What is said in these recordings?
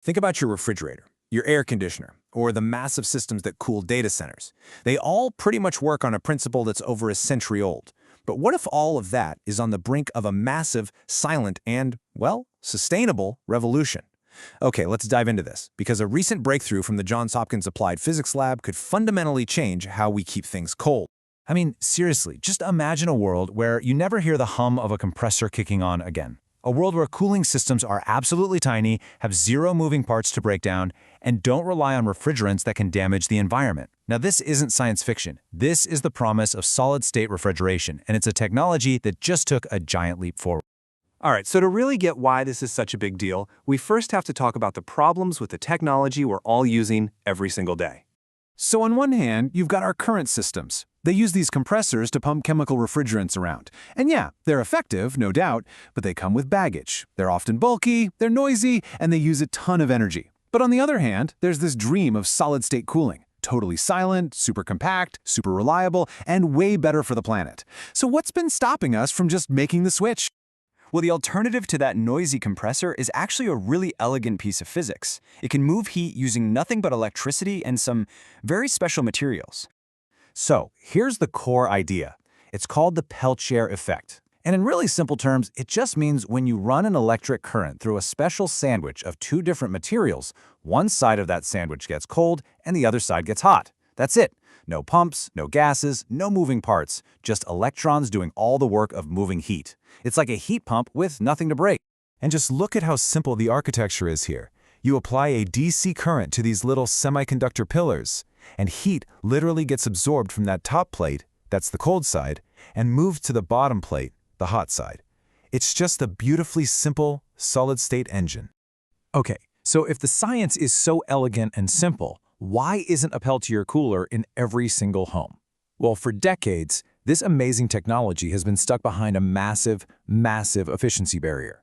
Think about your refrigerator, your air conditioner, or the massive systems that cool data centers. They all pretty much work on a principle that's over a century old. But what if all of that is on the brink of a massive, silent, and, well, sustainable revolution? Okay, let's dive into this, because a recent breakthrough from the Johns Hopkins Applied Physics Lab could fundamentally change how we keep things cold. I mean, seriously, just imagine a world where you never hear the hum of a compressor kicking on again. A world where cooling systems are absolutely tiny, have zero moving parts to break down, and don't rely on refrigerants that can damage the environment. Now, this isn't science fiction. This is the promise of solid-state refrigeration, and it's a technology that just took a giant leap forward. All right, so to really get why this is such a big deal, we first have to talk about the problems with the technology we're all using every single day. So on one hand, you've got our current systems. They use these compressors to pump chemical refrigerants around. And yeah, they're effective, no doubt, but they come with baggage. They're often bulky, they're noisy, and they use a ton of energy. But on the other hand, there's this dream of solid-state cooling. Totally silent, super compact, super reliable, and way better for the planet. So what's been stopping us from just making the switch? Well, the alternative to that noisy compressor is actually a really elegant piece of physics. It can move heat using nothing but electricity and some very special materials. So, here's the core idea. It's called the Peltier effect. And in really simple terms, it just means when you run an electric current through a special sandwich of two different materials, one side of that sandwich gets cold and the other side gets hot. That's it. No pumps, no gases, no moving parts, just electrons doing all the work of moving heat. It's like a heat pump with nothing to break. And just look at how simple the architecture is here. You apply a DC current to these little semiconductor pillars, and heat literally gets absorbed from that top plate, that's the cold side, and moved to the bottom plate, the hot side. It's just a beautifully simple, solid-state engine. Okay, so if the science is so elegant and simple, why isn't a Peltier cooler in every single home? Well, for decades, this amazing technology has been stuck behind a massive, massive efficiency barrier.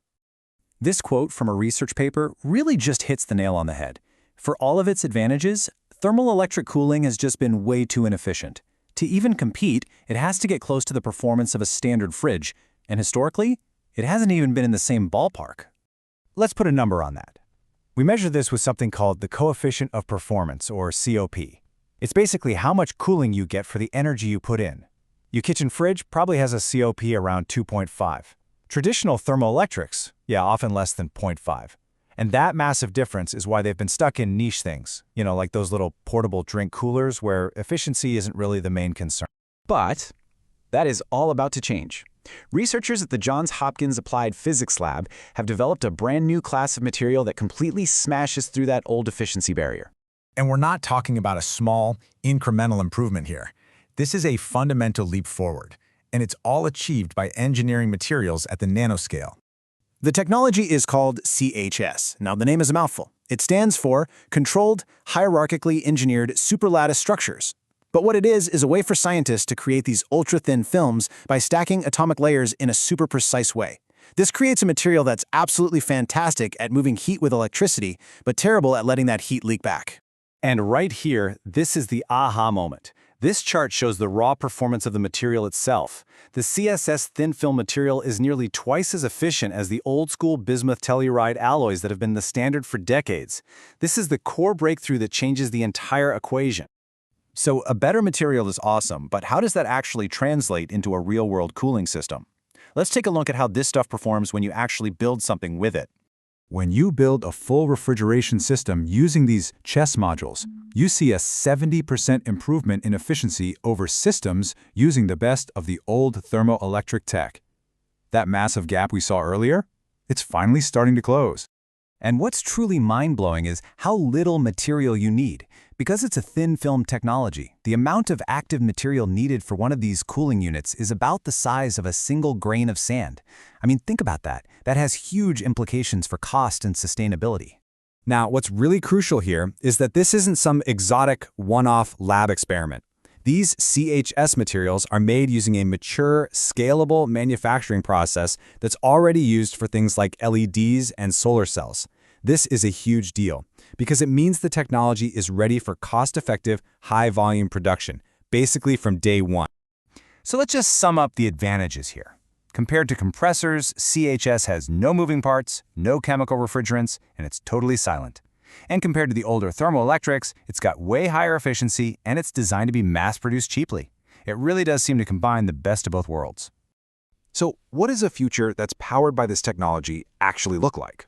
This quote from a research paper really just hits the nail on the head. For all of its advantages, thermoelectric cooling has just been way too inefficient. To even compete, it has to get close to the performance of a standard fridge, and historically, it hasn't even been in the same ballpark. Let's put a number on that. We measure this with something called the coefficient of performance, or COP. It's basically how much cooling you get for the energy you put in. Your kitchen fridge probably has a COP around 2.5. Traditional thermoelectrics, often less than 0.5. And that massive difference is why they've been stuck in niche things, like those little portable drink coolers where efficiency isn't really the main concern. But that is all about to change. Researchers at the Johns Hopkins Applied Physics Lab have developed a brand new class of material that completely smashes through that old efficiency barrier. And we're not talking about a small, incremental improvement here. This is a fundamental leap forward, and it's all achieved by engineering materials at the nanoscale. The technology is called CHS. Now, the name is a mouthful. It stands for Controlled Hierarchically Engineered Superlattice Structures. But what it is a way for scientists to create these ultra-thin films by stacking atomic layers in a super precise way. This creates a material that's absolutely fantastic at moving heat with electricity, but terrible at letting that heat leak back. And right here, this is the aha moment. This chart shows the raw performance of the material itself. The CSS thin film material is nearly twice as efficient as the old-school bismuth telluride alloys that have been the standard for decades. This is the core breakthrough that changes the entire equation. So a better material is awesome, but how does that actually translate into a real-world cooling system? Let's take a look at how this stuff performs when you actually build something with it. When you build a full refrigeration system using these chess modules, you see a 70% improvement in efficiency over systems using the best of the old thermoelectric tech. That massive gap we saw earlier, it's finally starting to close. And what's truly mind-blowing is how little material you need. Because it's a thin film technology, the amount of active material needed for one of these cooling units is about the size of a single grain of sand. I mean, think about that. That has huge implications for cost and sustainability. Now, what's really crucial here is that this isn't some exotic, one-off lab experiment. These CHS materials are made using a mature, scalable manufacturing process that's already used for things like LEDs and solar cells. This is a huge deal, because it means the technology is ready for cost-effective, high-volume production, basically from day one. So let's just sum up the advantages here. Compared to compressors, CHS has no moving parts, no chemical refrigerants, and it's totally silent. And compared to the older thermoelectrics, it's got way higher efficiency and it's designed to be mass-produced cheaply. It really does seem to combine the best of both worlds. So, what does a future that's powered by this technology actually look like?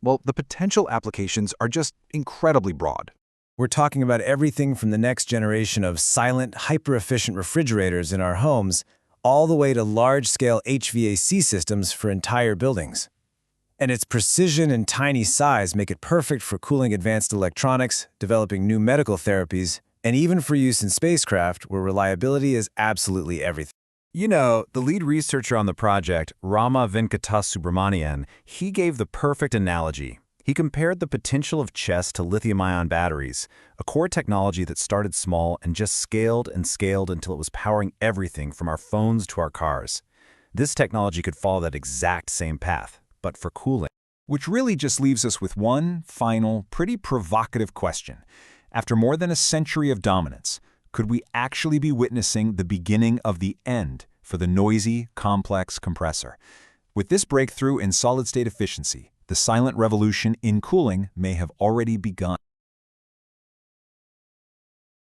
Well, the potential applications are just incredibly broad. We're talking about everything from the next generation of silent, hyper-efficient refrigerators in our homes, all the way to large-scale HVAC systems for entire buildings. And its precision and tiny size make it perfect for cooling advanced electronics, developing new medical therapies, and even for use in spacecraft where reliability is absolutely everything. You know, the lead researcher on the project, Rama Venkatasubramanian, he gave the perfect analogy. He compared the potential of chess to lithium-ion batteries, a core technology that started small and just scaled and scaled until it was powering everything from our phones to our cars. This technology could follow that exact same path, but for cooling. Which really just leaves us with one final, pretty provocative question. After more than a century of dominance, could we actually be witnessing the beginning of the end for the noisy, complex compressor? With this breakthrough in solid-state efficiency, the silent revolution in cooling may have already begun.